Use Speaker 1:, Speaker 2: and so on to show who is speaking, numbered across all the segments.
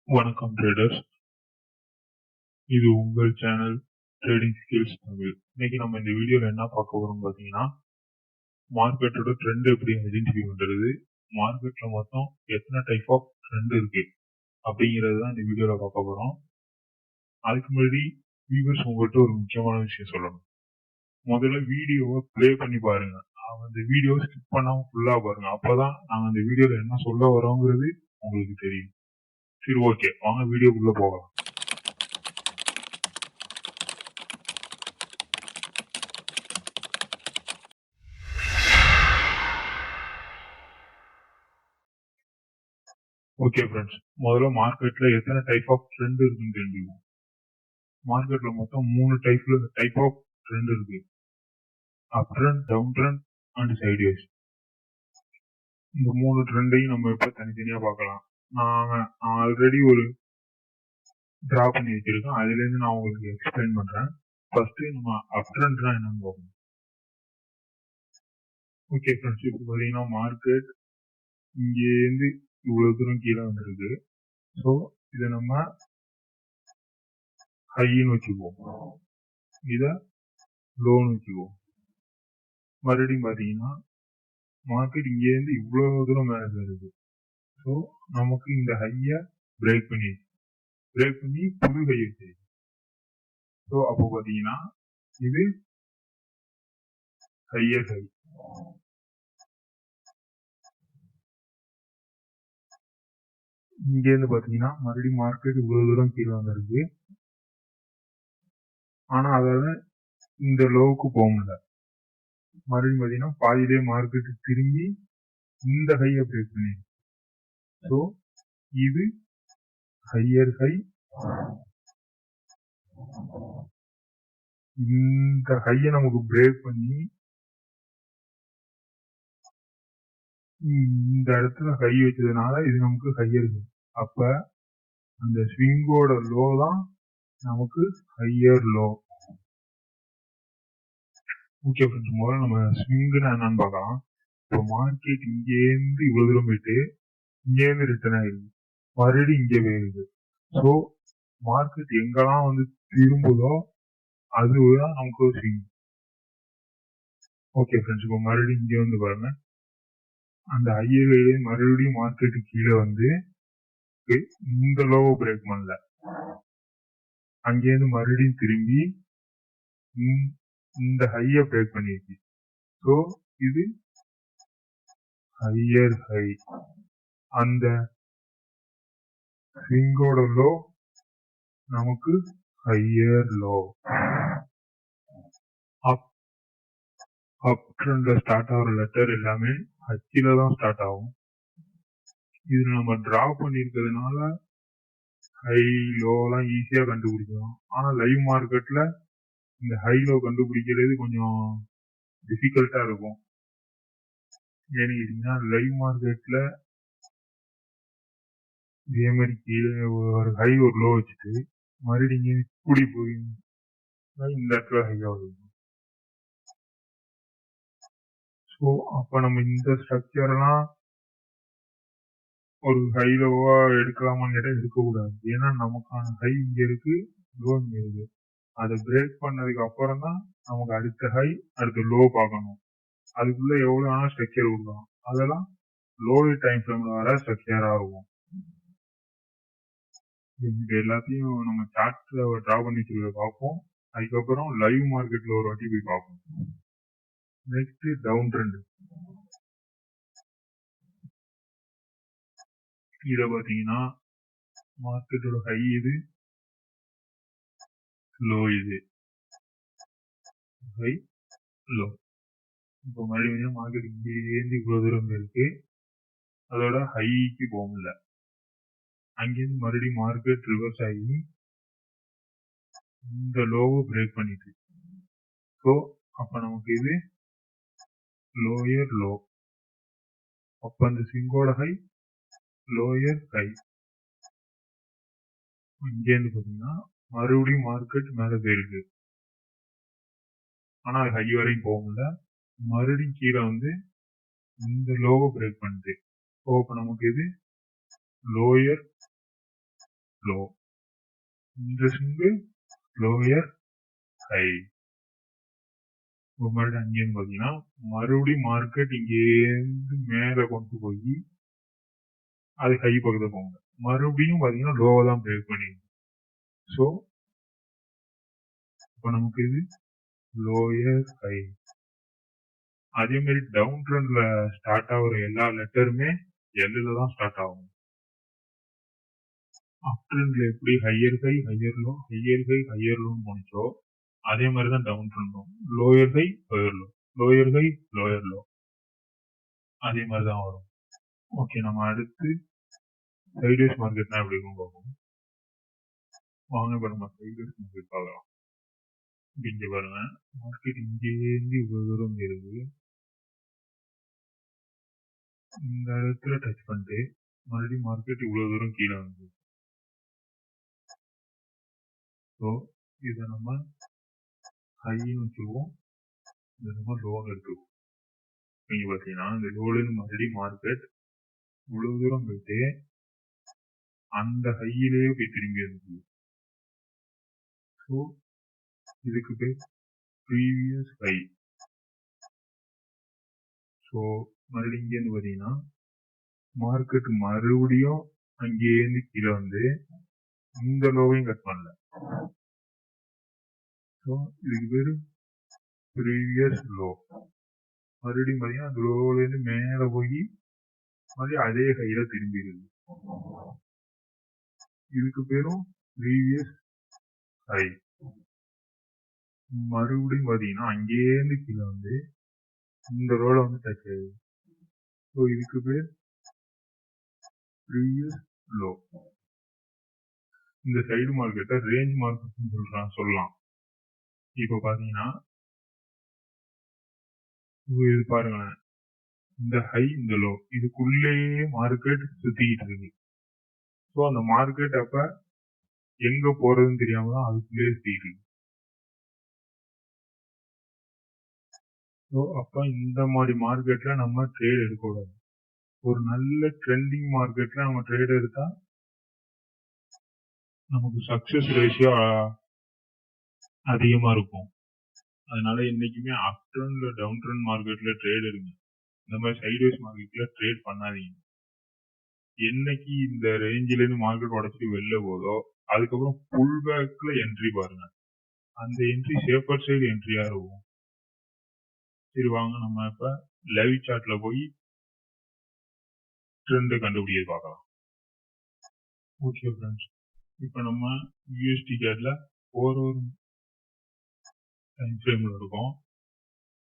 Speaker 1: வணக்கம் ட்ரேடர்ஸ். இது உங்கள் சேனல் ட்ரேடிங் ஸ்கில்ஸ் தமிழ். இன்னைக்கு நம்ம இந்த வீடியோல என்ன பார்க்க போறோம் பார்த்தீங்கன்னா, மார்க்கெட்டோட ட்ரெண்ட் எப்படி ஐடென்டிஃபை பண்றது, மார்க்கெட்ல மொத்தம் எத்தனை டைப் ஆஃப் ட்ரெண்ட் இருக்கு அப்படிங்கிறது தான் இந்த வீடியோல பார்க்க போறோம். அதுக்கு முன்னாடி வியூவர்ஸ் உங்கள்கிட்ட ஒரு முக்கியமான விஷயம் சொல்லணும். முதல்ல வீடியோவை ப்ளே பண்ணி பாருங்க. அந்த வீடியோ ஸ்கிப் பண்ணாம ஃபுல்லா பாருங்க. அப்பதான் நாங்க அந்த வீடியோல என்ன சொல்ல வரோங்கிறது உங்களுக்கு தெரியும். சரி, ஓகே, வாங்க வீடியோக்குள்ள போகலாம். ஓகே ஃப்ரெண்ட்ஸ், முதல்ல மார்க்கெட்ல எத்தனை டைப் ஆஃப் ட்ரெண்ட் இருக்குன்னு தெரிஞ்சுக்கணும். மார்க்கெட்ல மொத்தம் 3 டைப் ஆஃப் ட்ரெண்ட் இருக்கு. Up trend, down trend and sideways. இந்த 3 ட்ரெண்டையும் நம்ம இப்ப தனித்தனியா பார்க்கலாம். நான் ஆல்ரெடி ஒரு டிரா பண்ணி வச்சிருக்கேன். அதுல இருந்து நான் உங்களுக்கு எக்ஸ்பிளைன் பண்றேன். ஃபர்ஸ்ட் நம்ம அப் ட்ரெண்ட்னா என்னன்னு பார்க்கணும். ஓகே ஃப்ரெண்ட்ஸ், இப்போ பாத்தீங்கன்னா மார்க்கெட் இங்க இருந்து இவ்வளவு தூரம் கீழே வந்துருக்கு. ஸோ இதை நம்ம ஹைன்னு வச்சுக்குவோம், இத லோன்னு வச்சுக்குவோம். மறுபடியும் பாத்தீங்கன்னா மார்க்கெட் இங்க இருந்து இவ்வளவு தூரம் மேல இருக்கு. ஸோ நமக்கு இந்த ஹைய பிரேக் பண்ணி புது ஹை வச்சு. ஸோ அப்போ பாத்தீங்கன்னா இது ஹையர் ஹை. இங்க இருந்து பாத்தீங்கன்னா மறுபடியும் மார்க்கெட் இவ்வளவு தூரம் கீழே வந்திருக்கு. ஆனா அதால இந்த லோவுக்கு போக முடியல. மறுபடியும் பாத்தீங்கன்னா பாதியிலே மார்க்கெட் திரும்பி இந்த ஹைய பிரேக் பண்ணி. ஸோ இது ஹையர் ஹை. இந்த ஹைய நமக்கு பிரேக் பண்ணி இந்த இடத்துல ஹை வச்சதுனால இது நமக்கு ஹையர் ஹை. அப்ப அந்த ஸ்விங்கோட லோ தான் நமக்கு ஹையர் லோ. ஓகே ஃப்ரெண்ட்ஸ், முதல்ல நம்ம ஸ்விங்னா என்னன்னு பார்க்கலாம். இப்போ மார்க்கெட் இங்கேருந்து இவ்வளவு தூரம் போயிட்டு இங்கேருந்து ரிட்டர்ன் ஆயிருக்கு, மறுபடியும் இங்கே போயிருக்கு. ஸோ மார்க்கெட் எங்கெல்லாம் வந்து திரும்புதோ அதுதான் நமக்கு ஒரு ஸ்விங். ஓகே ஃப்ரெண்ட்ஸ், இப்போ மறுபடியும் இங்கே வந்து பாருங்க, அந்த ஹையர் மறுபடியும் மார்க்கெட்டு கீழே வந்து இந்த லோவை பிரேக் பண்ணல, அங்கேருந்து மறுபடியும் திரும்பி இந்த ஹைய பிரேக் பண்ணிருக்கு. ஸோ இது ஹையர் ஹை. அந்த ஸ்விங்கோட லோ நமக்கு ஹையர் லோ. அப் ட்ரெண்ட்ல ஸ்டார்ட் ஆகிற லெட்டர் எல்லாமே ஹச்சில தான் ஸ்டார்ட் ஆகும். இதுல நம்ம டிரா பண்ணிருக்கிறதுனால ஹை லோ எல்லாம் ஈஸியா கண்டுபிடிக்கலாம். ஆனா லைவ் மார்க்கெட்ல இந்த ஹை லோ கண்டுபிடிக்கிறது கொஞ்சம் டிஃபிகல்ட்டா இருக்கும். ஏன்னு கேட்டீங்கன்னா லைவ் மார்க்கெட்ல இதே மாதிரி கீழே ஒரு ஹை ஒரு லோ வச்சுட்டு மறுபடியும் இப்படி போய் இந்த இடத்துல ஹையா வரும். ஸோ அப்ப நம்ம இந்த ஸ்ட்ரக்சர் எல்லாம் ஒரு ஹை லோவா எடுக்கலாமான்னு கேட்டா எடுக்கக்கூடாது. ஏன்னா நமக்கான ஹை இங்க இருக்கு, லோ இங்க இருக்கு. அதை பிரேக் பண்ணதுக்கு அப்புறம் தான் நமக்கு அடுத்த ஹை அடுத்த லோ பார்க்கணும். அதுக்குள்ள எவ்வளவு வேணா ஸ்ட்ரக்சர் கொடுக்கலாம். அதெல்லாம் லோடு டைம் ஃப்ரேம்ல வர ஸ்ட்ரக்சரா இருக்கும். இது எல்லாத்தையும் நம்ம சார்ட்ல டிரா பண்ணி பார்ப்போம். அதுக்கப்புறம் லைவ் மார்க்கெட்ல ஒரு வாட்டி போய் பார்ப்போம். Next down trend. இத பாத்தீங்கன்னா மார்க்கெட்டோட ஹை இது, லோ இது, ஹை லோ. இப்போ மறுபடியும் மார்க்கெட் இங்கேருந்து இவ்வளவு தூரம் இருக்கு, அதோட ஹைக்கு போக முடியல. அங்கேருந்து மறுபடியும் மார்க்கெட் ரிவர்ஸ் ஆகி இந்த லோவை பிரேக் பண்ணிட்டு. ஸோ அப்ப நமக்கு இது லோயர் லோ. அப்ப அந்த ஸ்விங்கோட ஹை லோயர் ஹை. இங்கேருந்து பாத்தீங்கன்னா மறுபடியும் மார்க்கெட் மேல போயிருக்கு, ஆனா அது ஹை வரையும் போக முடியல. மறுபடியும் கீழே வந்து இந்த லோவை பிரேக் பண்ணுது. ஸோ அப்ப நமக்கு இது லோயர் லோ. இந்த ஸ்விங்கு லோயர் ஹை. மறுபடியும் அங்கேருந்து பாத்தீங்கன்னா மறுபடியும் மார்க்கெட் இங்கேருந்து மேல கொண்டு போய் அது ஹை பக்கத்துல போங்க. மறுபடியும் பாத்தீங்கன்னா லோவை தான் பிரேக் பண்ணிருக்கு. ஸோ இப்போ நமக்கு இது லோயர் ஹை. அதே மாதிரி டவுன் ட்ரெண்ட்ல ஸ்டார்ட் ஆகுற எல்லா லெட்டருமே எல்லுல தான் ஸ்டார்ட் ஆகும். அப் ட்ரெண்ட்ல எப்படி higher high higher low higher high higher லோன்னு போனிச்சோ அதே மாதிரி தான் டவுன் ட்ரெண்டும் lower high lower low lower high lower low அதே மாதிரி தான் வரும். ஓகே, நம்ம அடுத்து சைட்வேஸ் மார்க்கெட்னா எப்படி இருக்கும் பார்ப்போம். வாங்க இப்போ நம்ம சைட்வேஸ் மார்க்கெட் பார்க்கலாம். இங்க பாருங்க, மார்க்கெட் இங்கேருந்து இவ்வளவு தூரம் இருக்கு. இந்த இடத்துல டச் பண்ணிட்டு மறுபடியும் மார்க்கெட் இவ்வளவு தூரம் கீழே வந்து. ஸோ இதை நம்ம ஹைன்னு வச்சுருவோம், இதை நம்ம லோன்னு எடுத்துருவோம். நீங்க பார்த்தீங்கன்னா இந்த லோலேருந்து மறுபடியும் மார்க்கெட் இவ்வளவு தூரம் போயிட்டு அந்த ஹையிலேயே போய் திரும்பி இருந்துச்சு. ஸோ இதுக்கு பேர் ப்ரீவியஸ் ஹை. ஸோ மறுபடியும் இங்கேருந்து பார்த்தீங்கன்னா மார்க்கெட் மறுபடியும் அங்கேருந்து கீழே வந்து இந்த லோவையும் கட் பண்ணல. ஸோ இதுக்கு பேரு ப்ரீவியஸ் லோ. மறுபடியும் பார்த்தீங்கன்னா அந்த லோலேருந்து மேலே போய் மறுபடியும் அதே ஹையில திரும்பி இருக்கு. இதுக்கு பேரும் ப்ரீவியஸ் ஹை. மறுபடியும் பார்த்தீங்கன்னா அங்கேருந்து கீழே வந்து இந்த லோல வந்து டச் ஆகுது. ஸோ இதுக்கு பேர் ப்ரீவியஸ் லோ. இந்த சைடு மார்க்கெட்டை ரேஞ்ச் மார்க்கெட் சொல்லலாம். இப்போ பாத்தீங்கன்னா இது பாருங்களேன், இந்த ஹை இந்த லோ இதுக்குள்ளேயே மார்க்கெட் சுத்திக்கிட்டு இருக்கு. ஸோ அந்த மார்க்கெட் அப்ப எங்க போறதுன்னு தெரியாம தான் அதுக்குள்ளேயே சுத்திட்டு இருக்கு. ஸோ அப்ப இந்த மாதிரி மார்க்கெட்ல நம்ம ட்ரேட் எடுக்கக்கூடாது. ஒரு நல்ல ட்ரெண்டிங் மார்க்கெட்ல நம்ம ட்ரேட் எடுத்தா நமக்கு சக்சஸ் ரேஷியோ அதிகமா இருக்கும். அதனால என்னைக்குமே அப் ட்ரெண்ட்ல டவுன் ட்ரெண்ட் மார்க்கெட்ல ட்ரேட் எடுங்க. இந்த மாதிரி சைட்வேஸ் மார்க்கெட்ல ட்ரேட் பண்ணாதீங்க. என்னைக்கு இந்த ரேஞ்சில இருந்து மார்க்கெட் உடைச்சிட்டு வெளில போதோ அதுக்கப்புறம் புல் பேக்ல என்ட்ரி பாருங்க. அந்த என்ட்ரி சேஃபர் சைடு என்ட்ரியா இருக்கும். சரி வாங்க நம்ம இப்ப லைவ் சார்ட்ல போய் ட்ரெண்ட் கண்டுபிடிக்க பார்க்கலாம். ஓகே ஃப்ரெண்ட்ஸ், இப்ப நம்ம யூஎஸ்டி கேட்ல ஒரு டைம் ஃப்ரேம்ல இருக்கும்.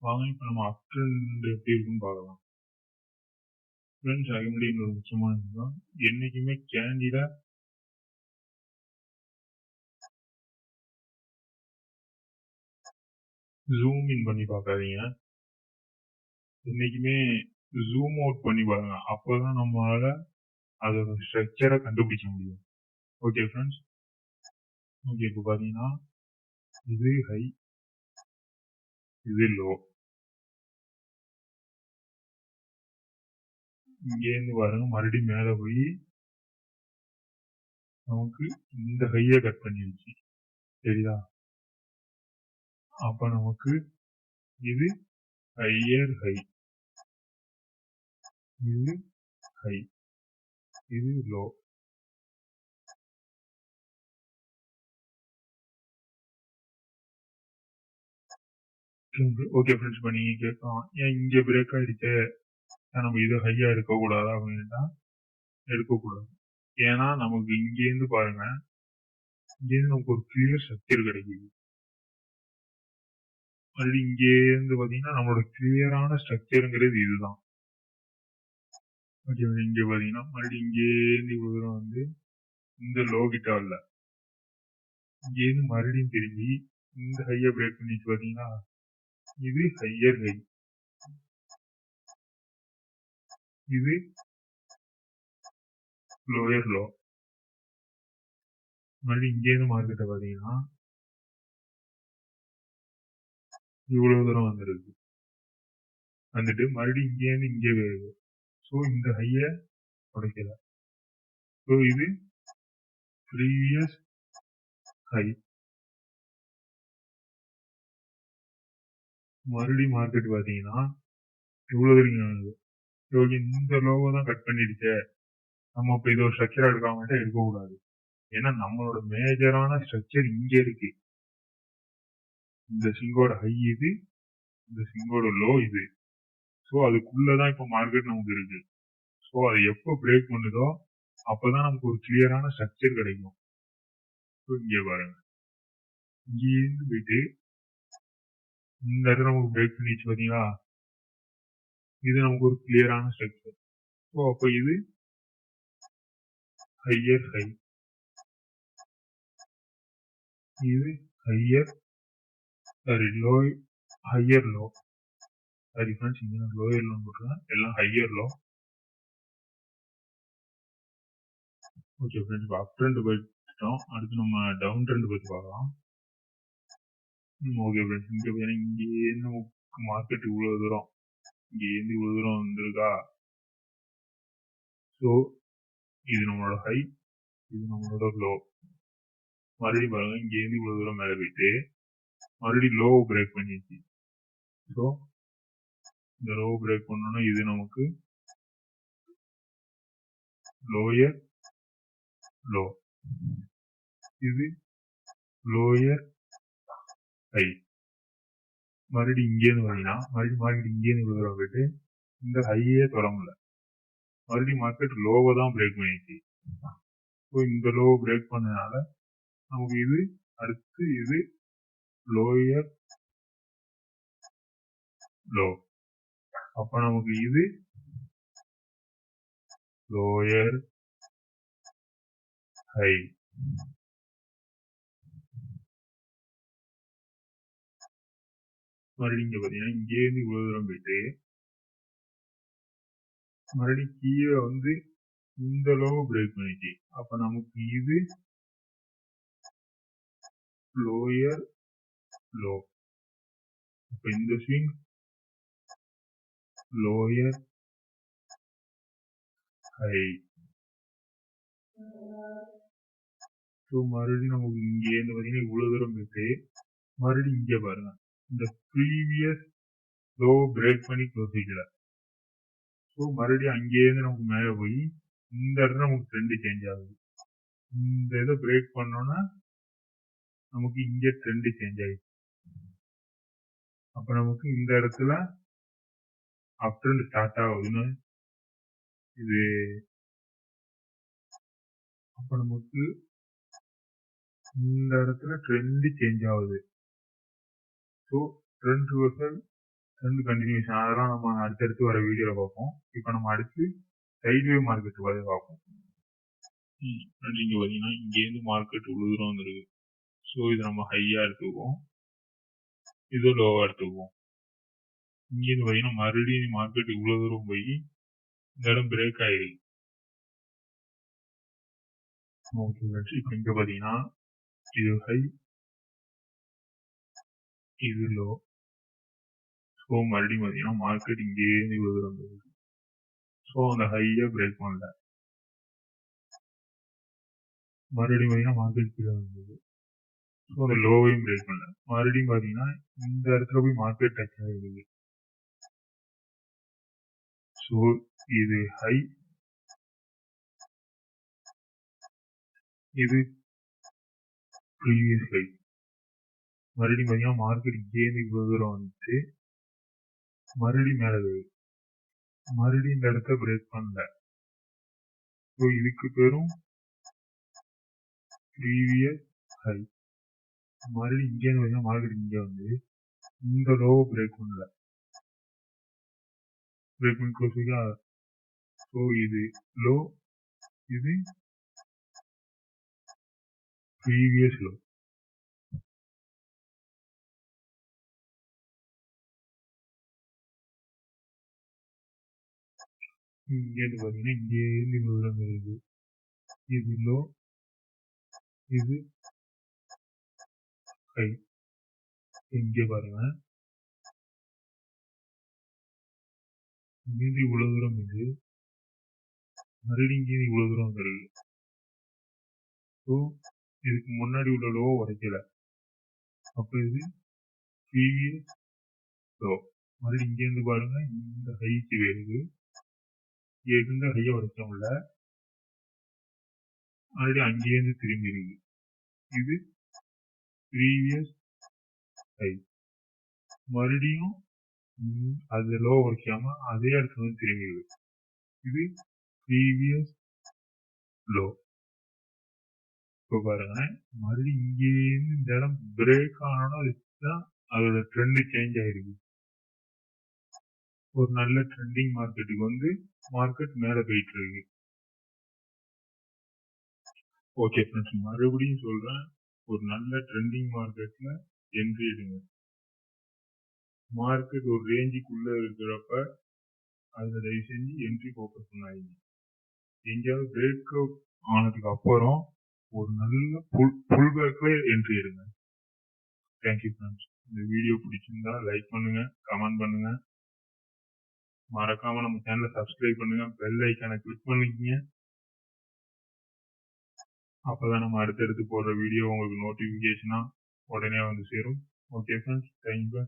Speaker 1: வாங்க இப்ப நம்ம அப் ட்ரெண்ட் எப்படி இருக்குன்னு பார்க்கலாம். ஃப்ரெண்ட்ஸ், அதுக்கு முன்னாடி இன்னொரு முக்கியமான விஷயம், என்னைக்குமே கேண்டில ஜூம் இன் பண்ணி பார்க்காதீங்க. என்னைக்குமே ஜூம் அவுட் பண்ணி பாருங்க. அப்பதான் நம்மளால அதோட ஸ்ட்ரக்சரை கண்டுபிடிக்க முடியும். ஓகே ஃப்ரெண்ட்ஸ், ஓகே இப்போ பாத்தீங்கன்னா இது ஹை இது லோ. இங்கேருந்து பாருங்க மறுபடியும் மேல போய் நமக்கு இந்த ஹையை கட் பண்ணிடுச்சு. சரிதா? அப்ப நமக்கு இது ஹையர் ஹை, இது ஹை, இது லோ. ஓகே ஃப்ரெண்ட்ஸ், இப்ப நீங்க கேட்கலாம், ஏன் இங்க பிரேக் ஆயிடுச்சு, நம்ம இது ஹையா இருக்க கூடாதா அப்படின்னா எடுக்கக்கூடாது. ஏன்னா நமக்கு இங்கேருந்து பாருங்க, இங்கேருந்து நமக்கு ஒரு கிளியர் ஸ்ட்ரக்சர் கிடைக்குது. மறுபடியும் இங்கேருந்து பாத்தீங்கன்னா நம்மளோட கிளியரான ஸ்ட்ரக்சருங்கிறது இதுதான். ஓகே, இங்க பாத்தீங்கன்னா மறுபடியும் இங்கேருந்து இவ்வளவு தூரம் வந்து இந்த லோ கிட்ட வரல, இங்கேருந்து மறுபடியும் திரும்பி இந்த ஹையை பிரேக் பண்ணிட்டு பாத்தீங்கன்னா இது ஹையர் ஹை, இது லோயர் லோ. மறுபடியும் இங்கேருந்து மார்க்கெட்டை பாத்தீங்கன்னா இவ்வளவு தூரம் வந்துருக்கு, வந்துட்டு மறுபடியும் இங்கேருந்து இங்கே வருது. ஸோ இந்த ஹைய உடைக்கல. ஸோ இது ப்ரீவியஸ் ஹை. மறுபடியும் மார்க்கெட் பாத்தீங்கன்னா இவ்வளவு இந்த லோவை தான் கட் பண்ணிடுச்சே, நம்ம இப்ப இது ஒரு ஸ்ட்ரக்சரா எடுக்காம இருக்கக்கூடாது. ஏன்னா நம்மளோட மேஜரான ஸ்ட்ரக்சர் இங்க இருக்கு. இந்த சிங்கோட ஹை இது, இந்த சிங்கோட லோ இது. ஸோ அதுக்குள்ளதான் இப்ப மார்க்கெட் நமக்கு இருக்கு. ஸோ அதை எப்போ பிரேக் பண்ணுதோ அப்பதான் நமக்கு ஒரு கிளியரான ஸ்ட்ரக்சர் கிடைக்கும். இங்க பாருங்க, இங்கிருந்து போயிட்டு இந்த இடத்துல நமக்கு பிரேக் பண்ணிச்சு பாத்தீங்களா, இது நமக்கு ஒரு கிளியரான ஸ்ட்ரக்சர். ஸோ அப்ப இது ஹையர் ஹை, இது higher sorry low, higher low. Sorry friends, இங்க லோயர் லோ போட்டுருக்கேன், எல்லாம் ஹையர் லோ. ஓகே ஃப்ரெண்ட்ஸ், அப் ட்ரெண்ட் போயிட்டோம். அடுத்து நம்ம டவுன் ட்ரெண்ட் பத்தி பார்க்கலாம். ஓகே ஃப்ரெண்ட்ஸ், இங்க பார்த்தீங்கன்னா இங்கேருந்து மார்க்கெட் இவ்வளவு தூரம், இங்கேருந்து இவ்வளவு தூரம் வந்திருக்கா. ஸோ இது நம்மளோட ஹை, இது நம்மளோட லோ. மறுபடியும் பாருங்க, இங்கேருந்து இவ்வளவு தூரம் மேலே போயிட்டு மறுபடியும் லோ பிரேக் பண்ணிடுச்சு. ஸோ இந்த லோ பிரேக் பண்ணோம்னா இது நமக்கு லோயர் லோ, இது லோயர் ஹை. மறுபடியும் இங்கேருந்து பார்த்தீங்கன்னா மறுபடியும் மார்க்கெட் இங்கேருந்து இவ்வளவு தூரம் போயிட்டு இந்த ஹையே தொட முடியல, மறுபடியும் மார்க்கெட் லோவை தான் பிரேக் பண்ணிடுச்சு. ஸோ இந்த லோ பிரேக் பண்ணனால நமக்கு இது அடுத்து இது லோயர் லோ. அப்ப நமக்கு இது லோயர் ஹை. மறுபடியும் இங்க பாத்தீங்கன்னா இங்கேருந்து இவ்வளவு தூரம் போயிட்டு மறுபடியும் கீழே வந்து இந்த லோ பிரேக் பண்ணிச்சு. அப்ப நமக்கு இது லோயர் லோ. அப்ப இந்த ஸ்விங் லோயர் ஹை. ஸோ மறுபடியும் நமக்கு இங்கேருந்து பாத்தீங்கன்னா இவ்வளவு தூரம் போயிட்டு மறுபடியும் இங்க பாருங்க, இந்த ப்ரீவியஸ் லோ பிரேக் பண்ணி க்ளோஸ் வைக்கல. ஸோ மறுபடியும் அங்கேருந்து நமக்கு மேலே போய் இந்த இடத்துல நமக்கு ட்ரெண்ட் சேஞ்ச் ஆகுது. இந்த இதை பிரேக் பண்ணோம்னா நமக்கு இங்க ட்ரெண்ட் சேஞ்ச் ஆயிடுச்சு. அப்ப நமக்கு இந்த இடத்துல அப் ட்ரெண்ட் ஸ்டார்ட் ஆகுதுன்னு இது. அப்ப நமக்கு இந்த இடத்துல ட்ரெண்ட் சேஞ்ச் ஆகுது. So trend reversal, trend continuation, அதெல்லாம் நம்ம அடுத்தடுத்து வர வீடியோல பார்ப்போம். இப்ப நம்ம அடுத்து சைட்வே மார்க்கெட் வரை பார்ப்போம். நீங்க பாத்தீங்கன்னா இங்கேருந்து மார்க்கெட் இவ்வளவு தூரம் வந்துருக்கு. ஸோ இது நம்ம ஹையா எடுத்துக்குவோம், இது லோவா எடுத்துக்குவோம். இங்கேருந்து பாத்தீங்கன்னா மறுபடியும் மார்க்கெட் இவ்வளவு தூரம் போய் இந்த இடம் பிரேக் ஆயிருக்கு. இப்ப இங்க பாத்தீங்கன்னா இது ஹை, இது லோ. ஸோ மறுபடியும் பாத்தீங்கன்னா மார்க்கெட் இங்கேருந்து இவ்வளவு தூரம் போயிருக்கு. ஸோ அந்த ஹையா பிரேக் பண்ணல, மறுபடியும் பாத்தீங்கன்னா மார்க்கெட் கீழே வந்தது. ஸோ அந்த லோவையும் பிரேக் பண்ணல, மறுபடியும் பாத்தீங்கன்னா இந்த இடத்துல போய் மார்க்கெட் டச் ஆகிடுது. ஸோ இது ஹை, இது ப்ரீவியஸ் ஹை. மறுபடியும் பாத்தீங்கன்னா மார்க்கெட் இங்கேருந்து இவ்வளவு தூரம் வந்துட்டு மறுபடியும் மேலே போகுது, மறுபடியும் இந்த இடத்த பிரேக் பண்ணல. ஸோ இதுக்கு பேரும் ப்ரீவியஸ் ஹை. மறுபடியும் இங்கேருந்து பாத்தீங்கன்னா மார்க்கெட் இங்கே வந்து இந்த லோவை பிரேக் பண்ணல, பிரேக் பண்ணி க்ளோஸ் வைக்கா. ஸோ இது லோ, இது ப்ரீவியஸ் லோ. இங்கேருந்து பாத்தீங்கன்னா இங்கேருந்து இவ்வளவு தூரம் இருக்கு, இது லோ, இது ஹை. இங்கே பாருங்க, இங்கேருந்து இவ்வளவு தூரம் இது, மறுபடியும் இங்கே இவ்வளவு தூரம் வருது. ஸோ இதுக்கு முன்னாடி உள்ள லோ உடைக்கல. அப்ப இது ப்ரீவியஸ் லோ. மறுபடியும் இங்க இருந்து பாருங்க, இந்த ஹைக்கு வருது. இருந்த ஹையை உடைக்க முடியல. மறுபடியும் அங்கேயிருந்து திரும்பி இருக்கு. இது ப்ரீவியஸ் ஹை. மறுபடியும் அது லோ உடைக்காம அதே இடத்துல வந்து திரும்பி இருக்கு. இது ப்ரீவியஸ் லோ. இப்போ பாருங்க, மறுபடியும் இங்கேருந்து இந்த இடம் பிரேக் ஆனாலும் அதுதான் அதோட ட்ரெண்ட் சேஞ்ச் ஆயிருக்கு. ஒரு நல்ல ட்ரெண்டிங் மார்க்கெட்டுக்கு வந்து மார்க்கெட் மேல போயிட்டு இருக்கு. ஓகே ஃப்ரெண்ட்ஸ், மறுபடியும் சொல்றேன், ஒரு நல்ல ட்ரெண்டிங் மார்க்கெட்ல என்ட்ரி எடுங்க. மார்க்கெட் ஒரு ரேஞ்சுக்குள்ள இருக்கிறப்ப அதுல தயவு செஞ்சு என்ட்ரி ஃபோக்கஸ் பண்ணாதீங்க. எங்கேயாவது பிரேக் அவுட் ஆனதுக்கு அப்புறம் ஒரு நல்ல புல் பேக்ல என்ட்ரி எடுங்க. Thank you friends. இந்த வீடியோ பிடிச்சிருந்தா லைக் பண்ணுங்க, கமெண்ட் பண்ணுங்க, மறக்காம நம்ம சேனலை சப்ஸ்கிரைப் பண்ணுங்க, பெல் ஐக்கானை கிளிக் பண்ணிக்கங்க. அப்பதான் நம்ம அடுத்தடுத்து போடுற வீடியோ உங்களுக்கு நோட்டிபிகேஷனா உடனே வந்து சேரும். Okay friends, thank you.